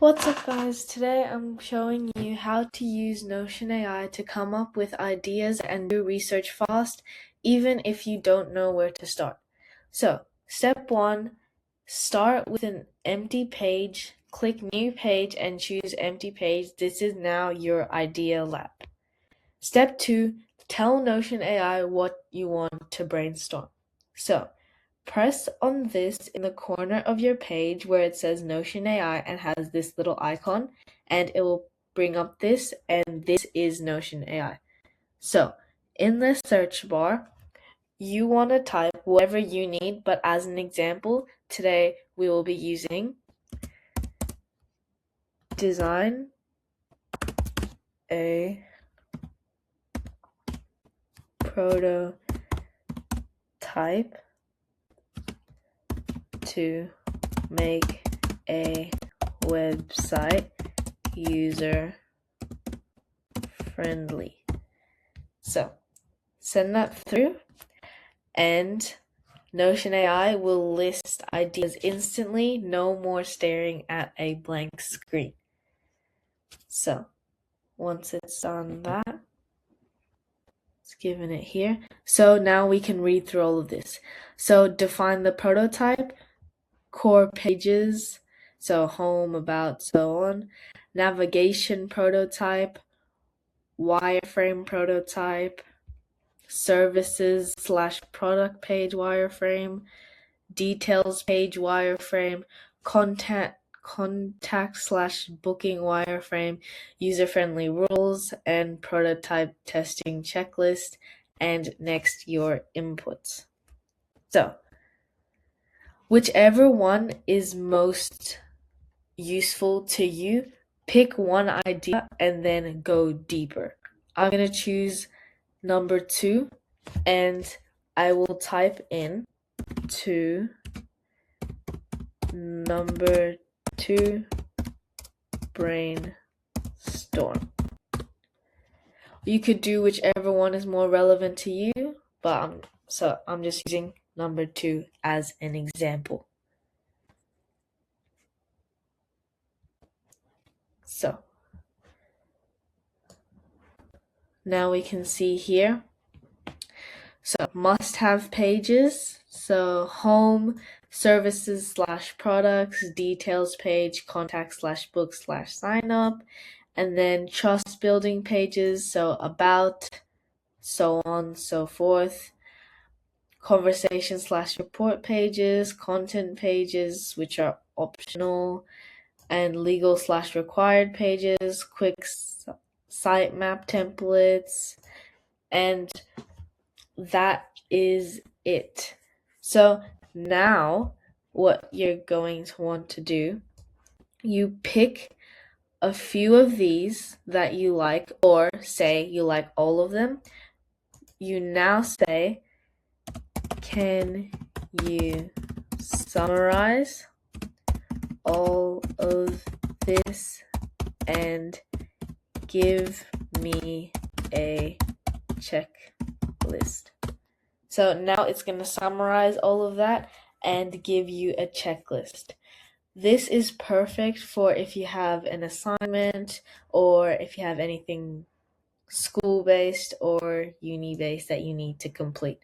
What's up guys, today I'm showing you how to use Notion AI to come up with ideas and do research fast, even if you don't know where to start. So, step 1, start with an empty page, click new page and choose empty page. This is now your idea lab. Step 2, tell Notion AI what you want to brainstorm. So, press on this in the corner of your page where it says Notion AI and has this little icon, and it will bring up this, and this is Notion AI. So, in the search bar, you want to type whatever you need, but as an example, today we will be using design a prototype to make a website user friendly. So send that through and Notion AI will list ideas instantly, no more staring at a blank screen. So once it's done that, it's given it here. So now we can read through all of this. So define the prototype, core pages, so home, about, so on, navigation prototype, wireframe prototype, services/product page wireframe, details page wireframe, contact/booking wireframe, user-friendly rules, and prototype testing checklist, and next your inputs. So whichever one is most useful to you, pick one idea and then go deeper. I'm going to choose number 2 and I will type in to number 2 brainstorm. You could do whichever one is more relevant to you, but I'm just using number 2 as an example. So now we can see here. So must-have pages, so home, services/products, details page, contact/book/sign up, and then trust building pages, so about, so on, so forth, conversation/report pages, content pages, which are optional, and legal/required pages, quick sitemap templates, and that is it. So now what you're going to want to do, you pick a few of these that you like, or say you like all of them. You now say, can you summarize all of this and give me a checklist? So now it's going to summarize all of that and give you a checklist. This is perfect for if you have an assignment or if you have anything school-based or uni-based that you need to complete.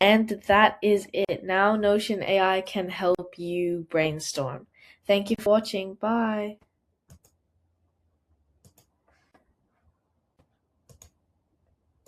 And that is it. Now Notion AI can help you brainstorm. Thank you for watching. Bye.